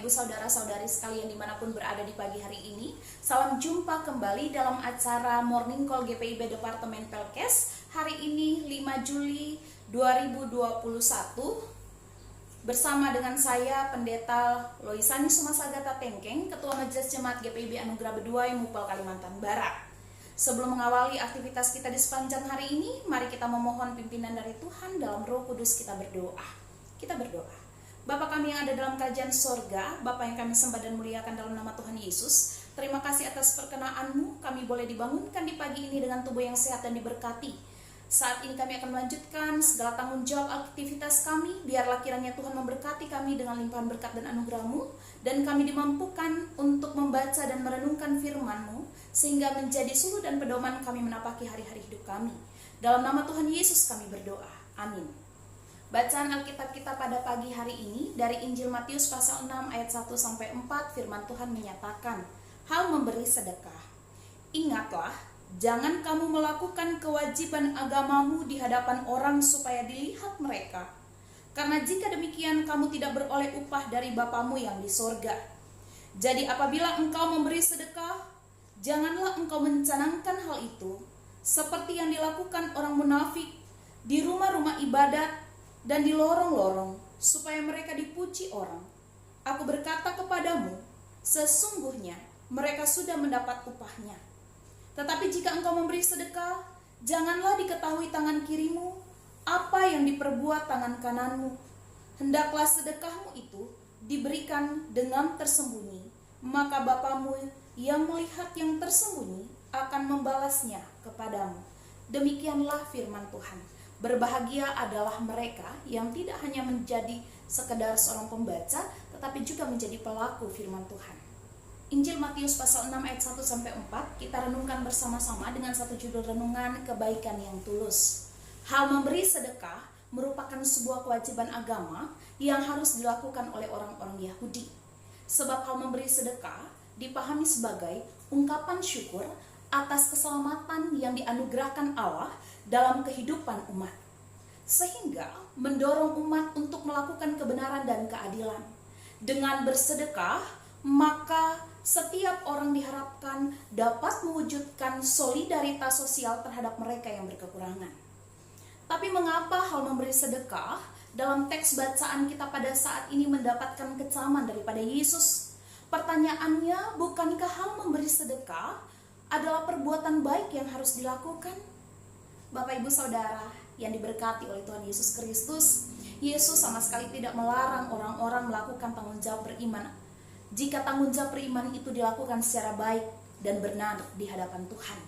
Ibu saudara-saudari sekalian dimanapun berada di pagi hari ini. Salam jumpa kembali dalam acara Morning Call GPIB Departemen Pelkes. Hari ini 5 Juli 2021 bersama dengan saya Pendeta Loisani Sumasagata Tengkeng, Ketua Majelis Jemaat GPIB Anugerah Beduai Mupal Kalimantan Barat. Sebelum mengawali aktivitas kita di sepanjang hari ini, mari kita memohon pimpinan dari Tuhan dalam Roh Kudus. Kita berdoa. Kita berdoa. Bapa kami yang ada dalam kerajaan sorga, Bapa yang kami sembah dan muliakan dalam nama Tuhan Yesus, terima kasih atas perkenan-Mu, kami boleh dibangunkan di pagi ini dengan tubuh yang sehat dan diberkati. Saat ini kami akan melanjutkan segala tanggung jawab aktivitas kami, biarlah kiranya Tuhan memberkati kami dengan limpahan berkat dan anugerah-Mu, dan kami dimampukan untuk membaca dan merenungkan firman-Mu, sehingga menjadi suluh dan pedoman kami menapaki hari-hari hidup kami. Dalam nama Tuhan Yesus kami berdoa, amin. Bacaan Alkitab kita pada pagi hari ini dari Injil Matius pasal 6 ayat 1-4, firman Tuhan menyatakan, hal memberi sedekah. Ingatlah, jangan kamu melakukan kewajiban agamamu di hadapan orang supaya dilihat mereka. Karena jika demikian kamu tidak beroleh upah dari Bapamu yang di sorga. Jadi apabila engkau memberi sedekah, janganlah engkau mencanangkan hal itu, seperti yang dilakukan orang munafik di rumah-rumah ibadat dan di lorong-lorong, supaya mereka dipuji orang. Aku berkata kepadamu, sesungguhnya mereka sudah mendapat upahnya. Tetapi jika engkau memberi sedekah, janganlah diketahui tangan kirimu apa yang diperbuat tangan kananmu. Hendaklah sedekahmu itu diberikan dengan tersembunyi, maka Bapamu yang melihat yang tersembunyi akan membalasnya kepadamu. Demikianlah firman Tuhan. Berbahagia adalah mereka yang tidak hanya menjadi sekedar seorang pembaca, tetapi juga menjadi pelaku firman Tuhan. Injil Matius pasal 6 ayat 1-4 kita renungkan bersama-sama dengan satu judul renungan, kebaikan yang tulus. Hal memberi sedekah merupakan sebuah kewajiban agama yang harus dilakukan oleh orang-orang Yahudi. Sebab hal memberi sedekah dipahami sebagai ungkapan syukur atas keselamatan yang dianugerahkan Allah dalam kehidupan umat, sehingga mendorong umat untuk melakukan kebenaran dan keadilan. Dengan bersedekah, maka setiap orang diharapkan dapat mewujudkan solidaritas sosial terhadap mereka yang berkekurangan. Tapi mengapa hal memberi sedekah dalam teks bacaan kita pada saat ini mendapatkan kecaman daripada Yesus? Pertanyaannya, bukankah hal memberi sedekah adalah perbuatan baik yang harus dilakukan? Bapak Ibu Saudara yang diberkati oleh Tuhan Yesus Kristus, Yesus sama sekali tidak melarang orang-orang melakukan tanggung jawab beriman, jika tanggung jawab beriman itu dilakukan secara baik dan benar di hadapan Tuhan.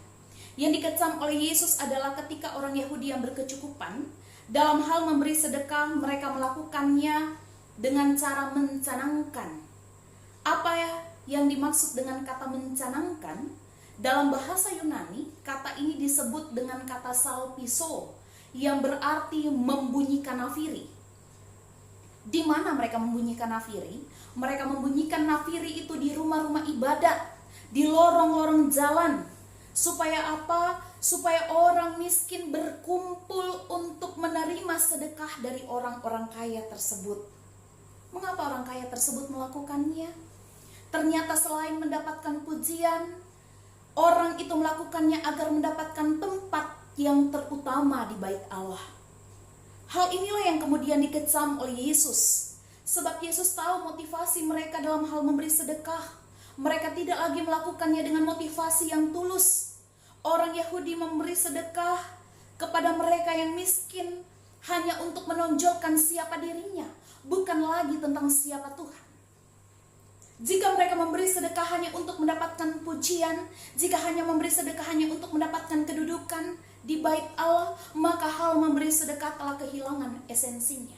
Yang dikecam oleh Yesus adalah ketika orang Yahudi yang berkecukupan dalam hal memberi sedekah, mereka melakukannya dengan cara mencanangkan. Apa yang dimaksud dengan kata mencanangkan? Dalam bahasa Yunani, kata ini disebut dengan kata salpiso, yang berarti membunyikan nafiri. Di mana mereka membunyikan nafiri? Mereka membunyikan nafiri itu di rumah-rumah ibadat, di lorong-lorong jalan. Supaya apa? Supaya orang miskin berkumpul untuk menerima sedekah dari orang-orang kaya tersebut. Mengapa orang kaya tersebut melakukannya? Ternyata selain mendapatkan pujian, orang itu melakukannya agar mendapatkan tempat yang terutama di bait Allah. Hal inilah yang kemudian dikecam oleh Yesus. Sebab Yesus tahu motivasi mereka dalam hal memberi sedekah. Mereka tidak lagi melakukannya dengan motivasi yang tulus. Orang Yahudi memberi sedekah kepada mereka yang miskin hanya untuk menonjolkan siapa dirinya, bukan lagi tentang siapa Tuhan. Jika mereka memberi sedekah hanya untuk mendapatkan pujian, jika hanya memberi sedekah hanya untuk mendapatkan kedudukan di bait Allah, maka hal memberi sedekah telah kehilangan esensinya.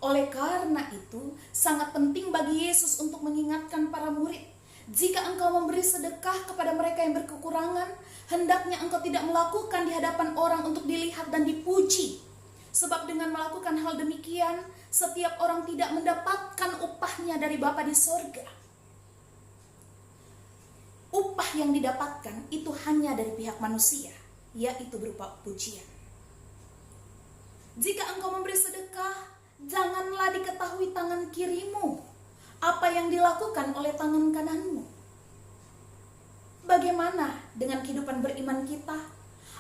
Oleh karena itu, sangat penting bagi Yesus untuk mengingatkan para murid, jika engkau memberi sedekah kepada mereka yang berkekurangan, hendaknya engkau tidak melakukan di hadapan orang untuk dilihat dan dipuji. Sebab dengan melakukan hal demikian, setiap orang tidak mendapatkan upahnya dari Bapa di sorga. Upah yang didapatkan itu hanya dari pihak manusia, yaitu berupa pujian. Jika engkau memberi sedekah, janganlah diketahui tangan kirimu Apa yang dilakukan oleh tangan kananmu? Bagaimana dengan kehidupan beriman kita?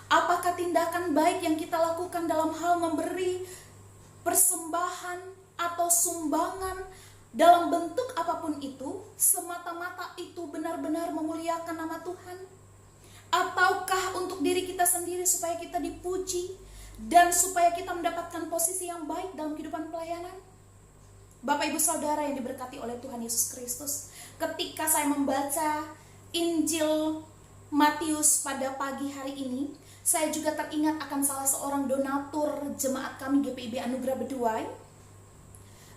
Apakah tindakan baik yang kita lakukan dalam hal memberi persembahan atau sumbangan dalam bentuk apapun itu, semata-mata itu benar-benar memuliakan nama Tuhan? Ataukah untuk diri kita sendiri supaya kita dipuji dan supaya kita mendapatkan posisi yang baik dalam kehidupan pelayanan? Bapak Ibu Saudara yang diberkati oleh Tuhan Yesus Kristus, ketika saya membaca Injil Matius pada pagi hari ini, saya juga teringat akan salah seorang donatur jemaat kami GPIB Anugerah Beduai.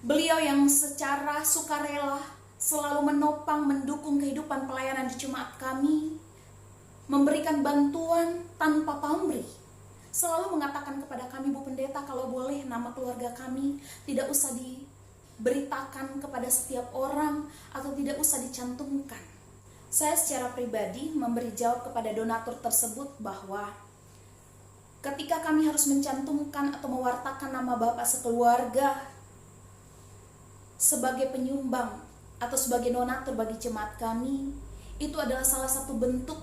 Beliau yang secara sukarela selalu menopang, mendukung kehidupan pelayanan di jemaat kami, memberikan bantuan tanpa pamrih. Selalu mengatakan kepada kami, Bu Pendeta, kalau boleh nama keluarga kami tidak usah diberitakan kepada setiap orang atau tidak usah dicantumkan. Saya secara pribadi memberi jawab kepada donatur tersebut bahwa ketika kami harus mencantumkan atau mewartakan nama Bapak sekeluarga sebagai penyumbang atau sebagai donatur bagi jemaat kami, itu adalah salah satu bentuk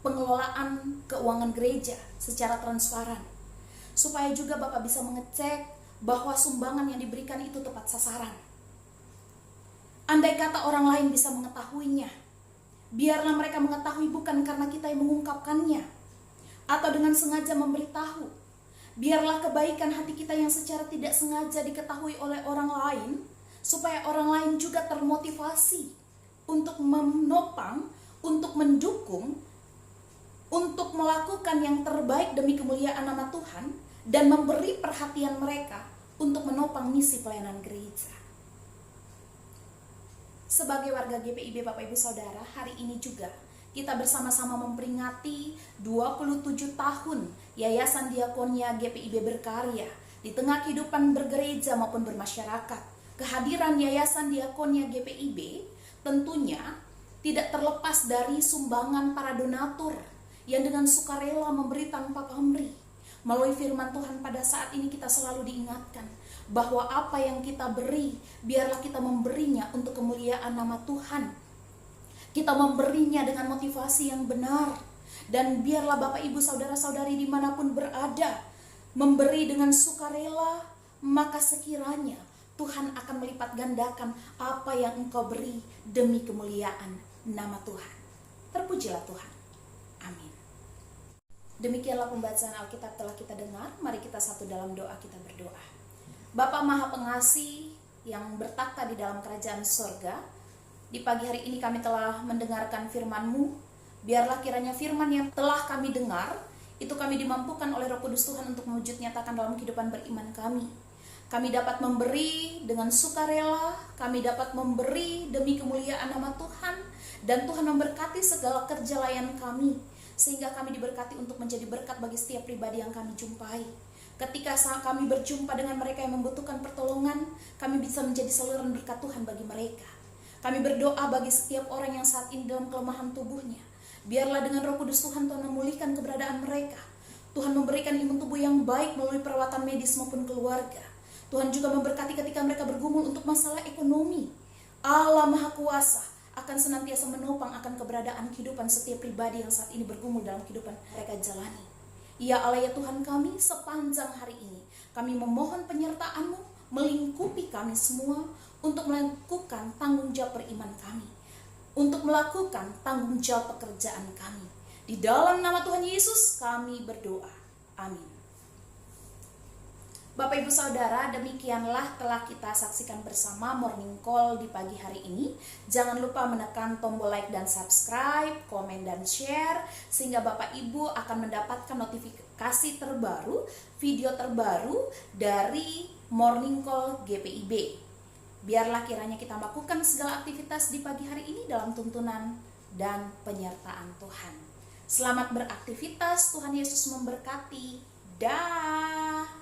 pengelolaan keuangan gereja secara transparan, supaya juga Bapak bisa mengecek bahwa sumbangan yang diberikan itu tepat sasaran. Andai kata orang lain bisa mengetahuinya, biarlah mereka mengetahui bukan karena kita yang mengungkapkannya atau dengan sengaja memberitahu. Biarlah kebaikan hati kita yang secara tidak sengaja diketahui oleh orang lain, supaya orang lain juga termotivasi untuk menopang, untuk mendukung, untuk melakukan yang terbaik demi kemuliaan nama Tuhan, dan memberi perhatian mereka untuk menopang misi pelayanan gereja. Sebagai warga GPIB Bapak Ibu Saudara, hari ini juga kita bersama-sama memperingati 27 tahun Yayasan Diakonia GPIB berkarya di tengah kehidupan bergereja maupun bermasyarakat. Kehadiran Yayasan Diakonia GPIB tentunya tidak terlepas dari sumbangan para donatur yang dengan sukarela memberi tanpa pamrih. Melalui firman Tuhan pada saat ini kita selalu diingatkan bahwa apa yang kita beri, biarlah kita memberinya untuk kemuliaan nama Tuhan. Kita memberinya dengan motivasi yang benar. Dan biarlah Bapak Ibu Saudara-saudari dimanapun berada, memberi dengan sukarela, maka sekiranya Tuhan akan melipat gandakan apa yang engkau beri demi kemuliaan nama Tuhan. Terpujilah Tuhan. Amin. Demikianlah pembacaan Alkitab telah kita dengar. Mari kita satu dalam doa, kita berdoa. Bapa Maha Pengasih yang bertakhta di dalam kerajaan sorga, di pagi hari ini kami telah mendengarkan firman-Mu. Biarlah kiranya firman yang telah kami dengar, itu kami dimampukan oleh Roh Kudus Tuhan untuk mewujud nyatakan dalam kehidupan beriman kami. Kami dapat memberi dengan sukarela, kami dapat memberi demi kemuliaan nama Tuhan, dan Tuhan memberkati segala kerja layan kami, sehingga kami diberkati untuk menjadi berkat bagi setiap pribadi yang kami jumpai. Ketika saat kami berjumpa dengan mereka yang membutuhkan pertolongan, kami bisa menjadi saluran berkat Tuhan bagi mereka. Kami berdoa bagi setiap orang yang saat ini dalam kelemahan tubuhnya. Biarlah dengan Roh Kudus Tuhan, Tuhan memulihkan keberadaan mereka. Tuhan memberikan imun tubuh yang baik melalui perawatan medis maupun keluarga. Tuhan juga memberkati ketika mereka bergumul untuk masalah ekonomi. Allah Maha Kuasa akan senantiasa menopang akan keberadaan kehidupan setiap pribadi yang saat ini bergumul dalam kehidupan mereka jalani. Ya Allah, ya Tuhan kami, sepanjang hari ini kami memohon penyertaan-Mu melingkupi kami semua untuk melakukan tanggung jawab beriman kami, untuk melakukan tanggung jawab pekerjaan kami. Di dalam nama Tuhan Yesus kami berdoa. Amin. Bapak Ibu Saudara, demikianlah telah kita saksikan bersama Morning Call di pagi hari ini. Jangan lupa menekan tombol like dan subscribe, komen dan share, sehingga Bapak Ibu akan mendapatkan notifikasi terbaru, video terbaru dari Morning Call GPIB. Biarlah kiranya kita melakukan segala aktivitas di pagi hari ini dalam tuntunan dan penyertaan Tuhan. Selamat beraktivitas, Tuhan Yesus memberkati. Dah.